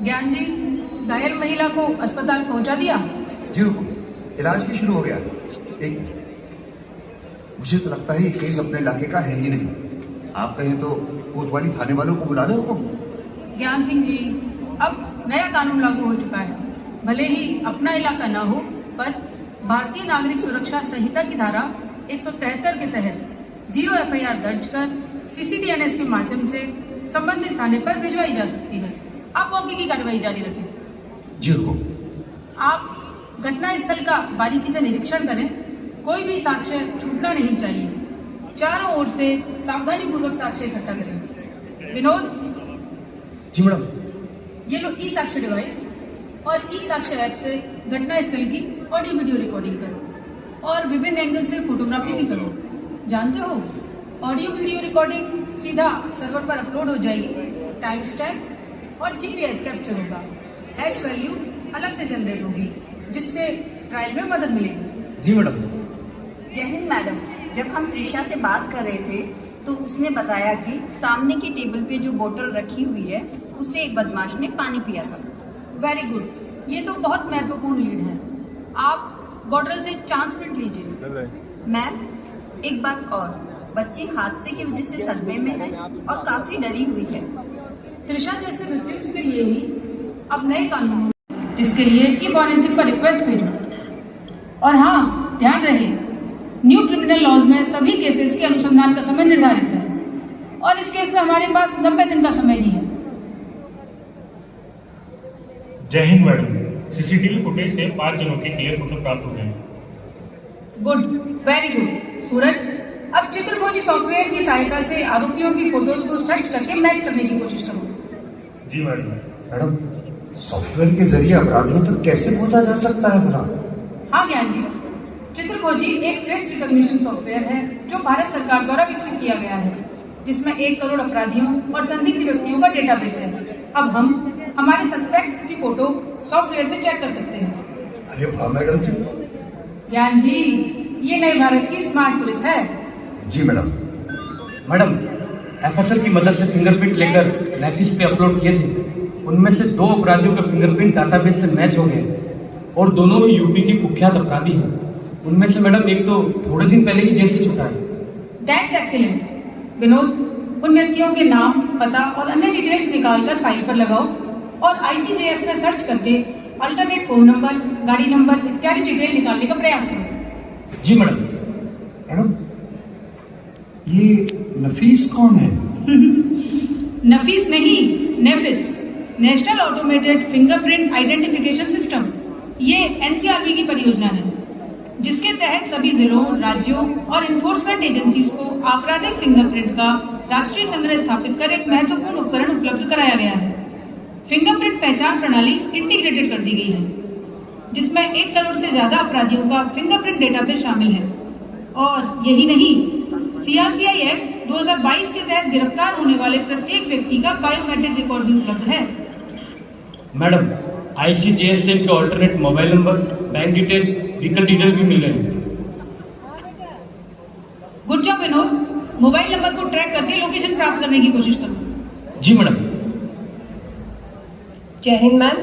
ज्ञान जी, घायल महिला को अस्पताल पहुंचा दिया? जी हुकुम, इलाज भी शुरू हो गया। एक मुझे तो लगता है ये केस अपने इलाके का है ही नहीं। आप कहें तो कोतवाली थाने वालों को बुला लें हुकुम। ज्ञान सिंह जी, अब नया कानून लागू हो चुका है। भले ही अपना इलाका न हो, पर भारतीय नागरिक सुरक्षा संहिता की धारा 173 के तहत 0 FIR दर्ज कर CCTNS के माध्यम से संबंधित थाने पर भिजवाई जा सकती है। आप मौके की कार्रवाई जारी रखें। जी हुकुम। आप घटना स्थल का बारीकी से निरीक्षण करें। कोई भी साक्ष्य छूटना नहीं चाहिए। चारों ओर से सावधानी पूर्वक साक्ष्य इकट्ठा करें। विनोद, जी मैडम। ये लो ई साक्ष्य डिवाइस और ई साक्ष्य ऐप से घटना स्थल की ऑडियो वीडियो रिकॉर्डिंग करो और विभिन्न एंगल से फोटोग्राफी भी करो। जानते हो, ऑडियो वीडियो रिकॉर्डिंग सीधा सर्वर पर अपलोड हो जाएगी। टाइम स्टैम्प और GPS कैप्चर होगा। हैश वैल्यू अलग से जनरेट होगी, जिससे ट्रायल में मदद मिलेगी। जी मैडम। जय हिंद मैडम। जब हम त्रिशा से बात कर रहे थे तो उसने बताया कि सामने की टेबल पे जो बोतल रखी हुई है उससे एक बदमाश ने पानी पिया था। वेरी गुड, ये तो बहुत महत्वपूर्ण लीड है। आप बॉटल से चांस प्रिंट लीजिए। मैम, एक बात और, बच्ची हादसे की वजह से सदमे में है और काफी डरी हुई है। त्रिशा जैसे विक्टिम्स के लिए ही अब नए कानून, जिसके लिए ई फॉरेंसिक पर रिक्वेस्ट भेजो। और हाँ, ध्यान रहे, न्यू क्रिमिनल लॉज में सभी केसेस के अनुसंधान का समय निर्धारित है और इस केस में हमारे पास 90 दिन का समय ही है। जय हिंद मैडम। CCTV फुटेज से 5 जनों के क्लियर फोटो प्राप्त हो गए हैं। Good, very good. सूरज, अब चित्रभोजी सॉफ्टवेयर की सहायता से आरोपियों की फोटोज को सर्च करके मैच करने की कोशिश करो। जी मैडम। मैडम, सॉफ्टवेयर के जरिए अपराधियों तक कैसे पहुंचा जा सकता है भला? हाँ ज्ञान जी, चित्रभोजी एक फेस रिकॉग्निशन सॉफ्टवेयर है जो भारत सरकार द्वारा विकसित किया गया है, जिसमें 1 करोड़ अपराधियों और संदिग्ध व्यक्तियों का डेटाबेस है। अब हम हमारे सस्पेक्ट्स की फोटो सॉफ्टवेयर से चेक कर सकते हैं। अरे वाह मैडम जी। ज्ञान जी, ये नए भारत की स्मार्ट पुलिस है। जी मैडम। मैडम, FSL की मदद से फिंगरप्रिंट लेकर नेफिस पे अपलोड किए थे। उनमें से 2 अपराधियों के फिंगरप्रिंट डाटाबेस से मैच हो गए और दोनों ही यूपी के कुख्यात अपराधी हैं। उनमें से मैडम एक तो थोड़े दिन पहले ही जेल से छूटा है। That's excellent. विनोद, उन व्यक्तियों के नाम, पता और अन्य डिटेल्स निकालकर फाइल पर लगाओ और ICJS में सर्च करके अल्टरनेट फोन नंबर, गाड़ी नंबर इत्यादि डिटेल निकालने का प्रयास करो। जी मैडम। मैडम, ये नफीस कौन है? नफीस नहीं, NAFIS, national automated fingerprint identification system. ये NCRB की परियोजना है, जिसके तहत सभी जिलों, राज्यों और इन्फोर्समेंट एजेंसीज को आपराधिक फिंगरप्रिंट का राष्ट्रीय संग्रह स्थापित कर एक महत्वपूर्ण उपकरण उपलब्ध कराया गया है। फिंगरप्रिंट पहचान प्रणाली इंटीग्रेटेड कर दी गई है, जिसमें 1 करोड़ से ज्यादा अपराधियों का फिंगरप्रिंट डेटाबेस शामिल है। और यही नहीं, CRPI एक्ट 2022 के तहत गिरफ्तार होने वाले प्रत्येक व्यक्ति का बायोमेट्रिक रिकॉर्ड भी उपलब्ध है। मैडम, ICJS से इनके alternate mobile number, bank detail, vehicle detail भी मिल रहे हैं। Good job Vinod. Mobile number को ट्रैक करके लोकेशन प्राप्त करने की कोशिश करो। जी मैडम। जय हिंद मैम।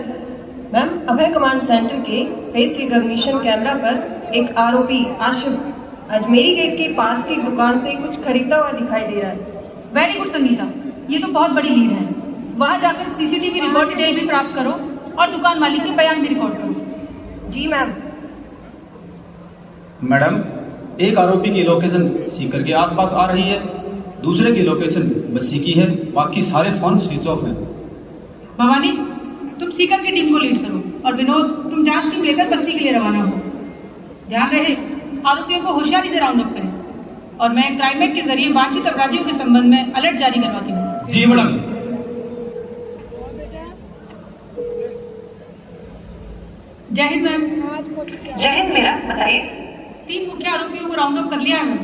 मैम, अभय कमांड सेंटर के फेस रिकॉग्निशन कैमरा पर एक आरोपी आशिफ अजमेरी गेट के पास की दुकान से कुछ खरीदता हुआ दिखाई दे रहा है। वेरी गुड संगीता, ये तो बहुत बड़ी लीड है। वहां जाकर CCTV रिकॉर्ड डिटेल भी प्राप्त करो और दुकान मालिक के बयान भी रिकॉर्ड करो। जी मैम। मैडम, एक आरोपी की लोकेशन सीकर के आसपास आ रही है, दूसरे की लोकेशन बस्सी की है, बाकी सारे फोन स्विच ऑफ हैं। भवानी, तुम सीकर की टीम को लीड करो और विनोद, तुम जांच टीम लेकर बस्सी के लिए रवाना हो। ध्यान रहे, आरोपियों को होशियारी से राउंड अप करें और मैं क्राइमेट के जरिए वांछित अपराधियों के संबंध में अलर्ट जारी करवाती हूँ। जी मैडम। जय हिंद मैम। जय हिंद मेरा, बताइए। 3 मुख्य आरोपियों को राउंड अप कर लिया है।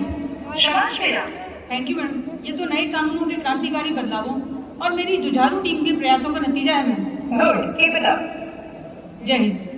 शाबाश मेरा। Thank you ma'am. ये तो नए कानूनों के क्रांतिकारी बदलावों और मेरी जुझारू टीम के प्रयासों का नतीजा है ma'am. Good, keep it up. जय हिंद।